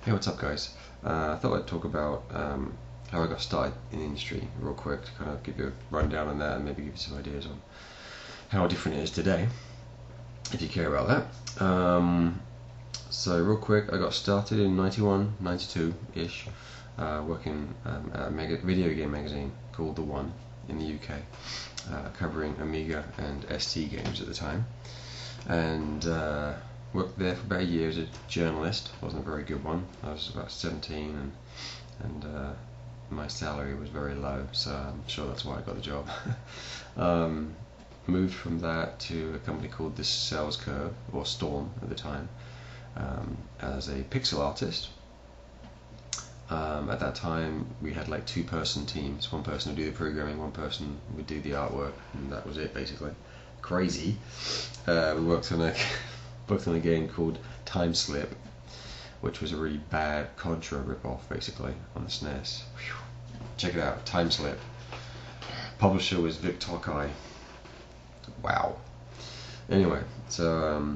Hey, what's up, guys? I thought I'd talk about how I got started in the industry real quick to kind of give you a rundown on that and maybe give you some ideas on how different it is today, if you care about that. So real quick, I got started in 91, 92-ish, working at a video game magazine called The One in the UK, covering Amiga and ST games at the time. And worked there for about a year as a journalist. Wasn't a very good one. I was about 17 and my salary was very low, so I'm sure that's why I got the job. Moved from that to a company called The Sales Curve, or Storm at the time, as a pixel artist. At that time we had like two-person teams. One person would do the programming, one person would do the artwork, and that was it basically. Crazy. We worked on a game called Time Slip, which was a really bad Contra ripoff basically on the SNES. Whew. Check it out, Time Slip. Publisher was Vic Tokai. Wow. Anyway, so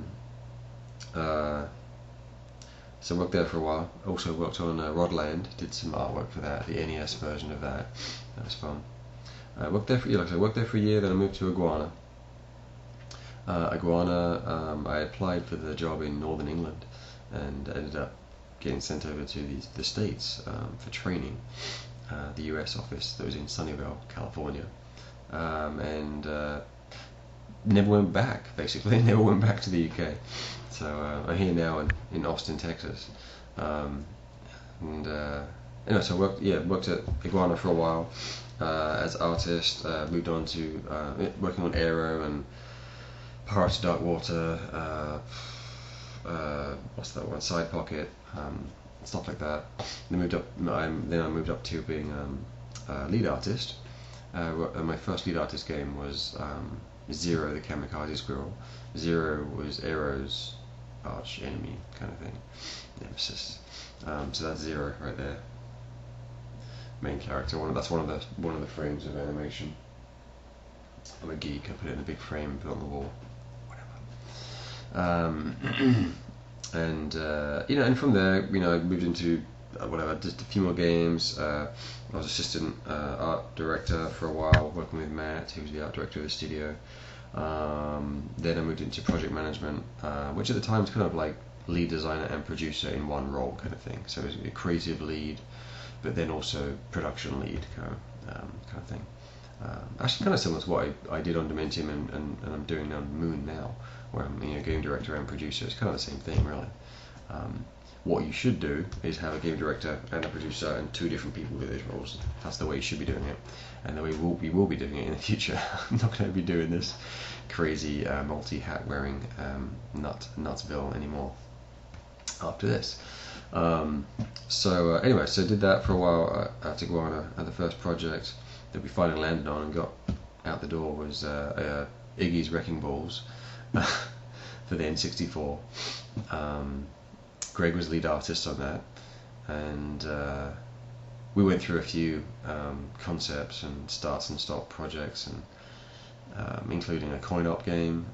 worked there for a while. Also worked on Rodland, did some artwork for that, the NES version of that. That was fun. Worked there for a year, then I moved to Iguana. I applied for the job in Northern England and ended up getting sent over to the States for training, the US office that was in Sunnyvale, California, and never went back, basically. Never went back to the UK. So I'm here now in Austin, Texas. Anyway, so I worked at Iguana for a while as artist, moved on to working on Aero and Pirates of Dark Water, what's that one? Side Pocket, stuff like that. Then I moved up to being lead artist. My first lead artist game was Zero, the Kamikaze Squirrel. Zero was Aero's arch enemy, kind of thing, nemesis. So that's Zero right there. Main character. That's one of the frames of animation. I'm a geek. I put it in a big frame and put it on the wall. And from there, I moved into just a few more games. I was assistant art director for a while, working with Matt, who was the art director of the studio. Then I moved into project management, which at the time was kind of like lead designer and producer in one role kind of thing. So it was a creative lead, but then also production lead kind of thing. Actually kind of similar to what I did on Dementium and I'm doing on Moon now, where I'm game director and producer. It's kind of the same thing, really. What you should do is have a game director and a producer and two different people with those roles. That's the way you should be doing it, and the way we will be doing it in the future. I'm not going to be doing this crazy multi-hat wearing Nutsville anymore after this. Anyway, so did that for a while at Iguana. The first project that we finally landed on and got out the door was Iggy's Wrecking Balls for the N64. Greg was lead artist on that, and we went through a few concepts and starts and stop projects, and including a coin-op game,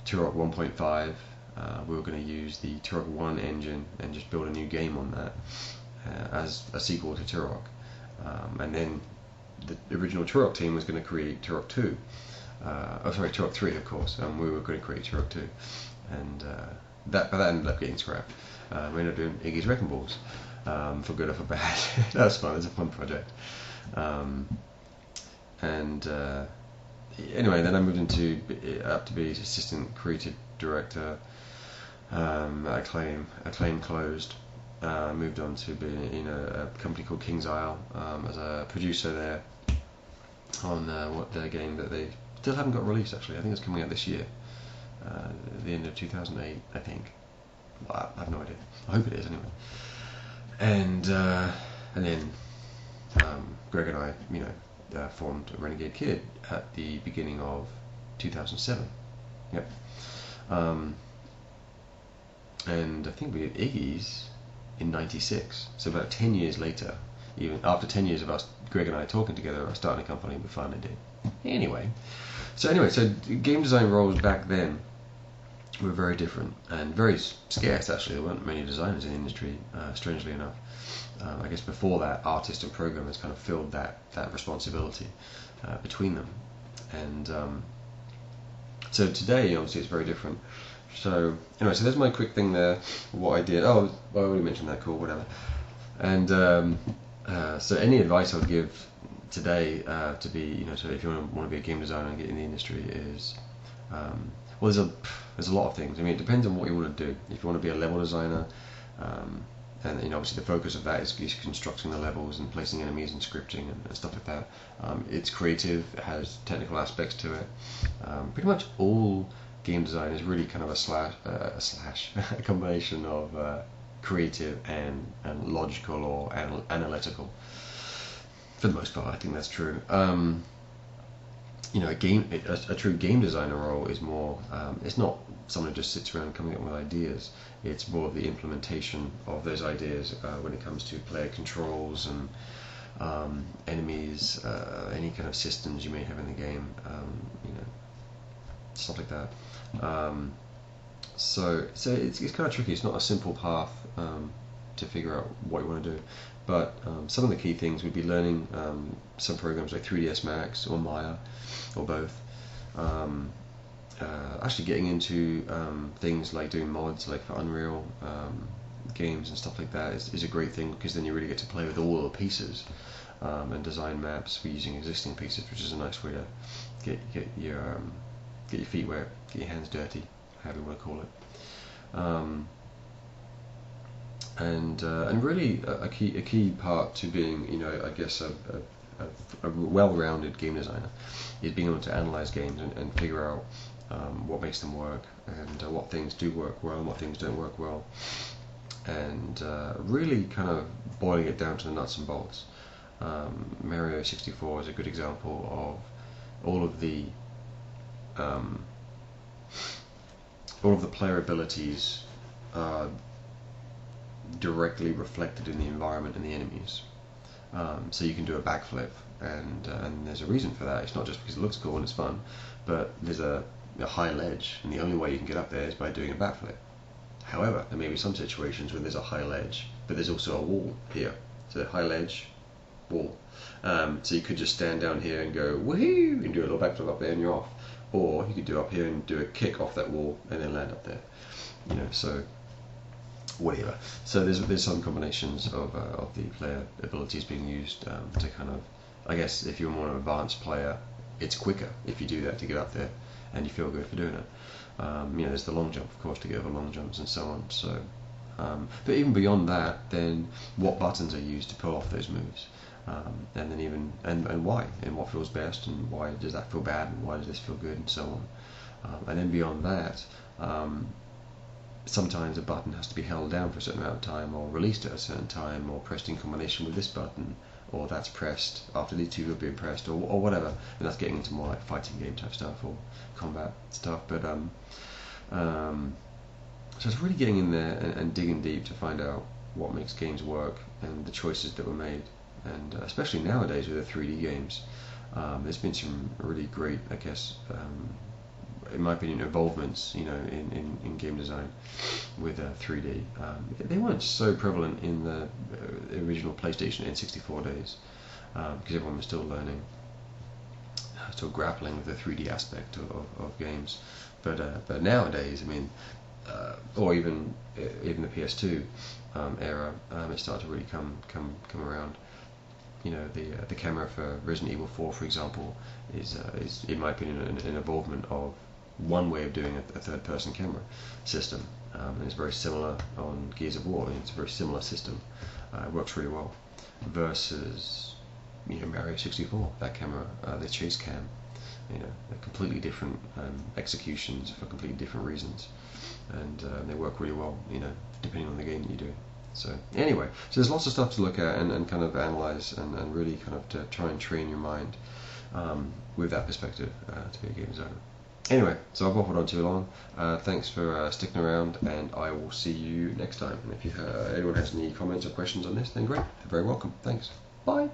Turok 1.5. We were going to use the Turok 1 engine and just build a new game on that as a sequel to Turok. And then the original Turok team was going to create Turok 2. Turok 3, of course, and we were going to create Turok 2. And that ended up getting scrapped. We ended up doing Iggy's Wrecking Balls, for good or for bad. That was fun. It was a fun project. Anyway, then I moved up to be assistant creative director. Acclaim closed. Moved on to be in a company called King's Isle as a producer there on their game that they still haven't got released. Actually, I think it's coming out this year, the end of 2008, I think. I have no idea. I hope it is anyway. And then Greg and I, formed Renegade Kid at the beginning of 2007. Yep. And I think we had Iggy's in 96. So about 10 years later, even after 10 years of us, Greg and I talking together about starting a company, we finally did. So game design roles back then were very different and very scarce. Actually, there weren't many designers in the industry, strangely enough. I guess before that, artists and programmers kind of filled that responsibility between them. And so today, obviously, it's very different. So anyway, so there's my quick thing there. What I did. Oh, I already mentioned that. Cool, whatever. And so any advice I would give today to be, so if you want to be a game designer and get in the industry is, well, there's a lot of things. I mean, it depends on what you want to do. If you want to be a level designer, and obviously the focus of that is constructing the levels and placing enemies and scripting and stuff like that. It's creative, it has technical aspects to it. Pretty much all game design is really kind of a combination of creative and logical or analytical. For the most part, I think that's true. A true game designer role is more, it's not someone who just sits around coming up with ideas. It's more of the implementation of those ideas when it comes to player controls and enemies, any kind of systems you may have in the game, stuff like that. So it's kind of tricky. It's not a simple path to figure out what you want to do. But some of the key things would be learning some programs like 3ds Max or Maya, or both. Actually getting into things like doing mods, like for Unreal games and stuff like that is a great thing, because then you really get to play with all the pieces and design maps for using existing pieces, which is a nice way to get your feet wet, get your hands dirty, however you want to call it. And really a key part to being, I guess a well-rounded game designer is being able to analyze games and figure out what makes them work, and what things do work well and what things don't work well, and really kind of boiling it down to the nuts and bolts. Mario 64 is a good example of all of the player abilities directly reflected in the environment and the enemies. So you can do a backflip, and there's a reason for that. It's not just because it looks cool and it's fun, but there's a high ledge, and the only way you can get up there is by doing a backflip. However, there may be some situations where there's a high ledge, but there's also a wall here. So high ledge, wall. So you could just stand down here and go woohoo and do a little backflip up there and you're off. Or you could do up here and do a kick off that wall and then land up there. So whatever. So there's some combinations of the player abilities being used to kind of, I guess, if you're more an advanced player, it's quicker if you do that to get up there, and you feel good for doing it. There's the long jump, of course, to get over long jumps and so on. So, but even beyond that, then what buttons are used to pull off those moves, and then even and why, and what feels best, and why does that feel bad, and why does this feel good, and so on. And then beyond that. Sometimes a button has to be held down for a certain amount of time, or released at a certain time, or pressed in combination with this button, or that's pressed after these two have been pressed, or whatever. And that's getting into more like fighting game type stuff or combat stuff. But so it's really getting in there and digging deep to find out what makes games work and the choices that were made. And especially nowadays with the 3D games, there's been some really great, I guess, in my opinion, involvements, in game design with 3D. They weren't so prevalent in the original PlayStation N64 days, because everyone was still learning, still grappling with the 3D aspect of games. But nowadays, I mean, or even the PS2 era, it started to really come around. The camera for Resident Evil 4, for example, is in my opinion an involvement of one way of doing a third-person camera system, and it's very similar on Gears of War. It's a very similar system. It works really well. Versus, Mario 64, that camera, the chase cam, they're completely different executions for completely different reasons, and they work really well, depending on the game that you do. So anyway, so there's lots of stuff to look at and kind of analyze and really kind of to try and train your mind with that perspective to be a game designer. Anyway, so I've waffled on too long. Thanks for sticking around, and I will see you next time. And if anyone has any comments or questions on this, then great. They're very welcome. Thanks. Bye.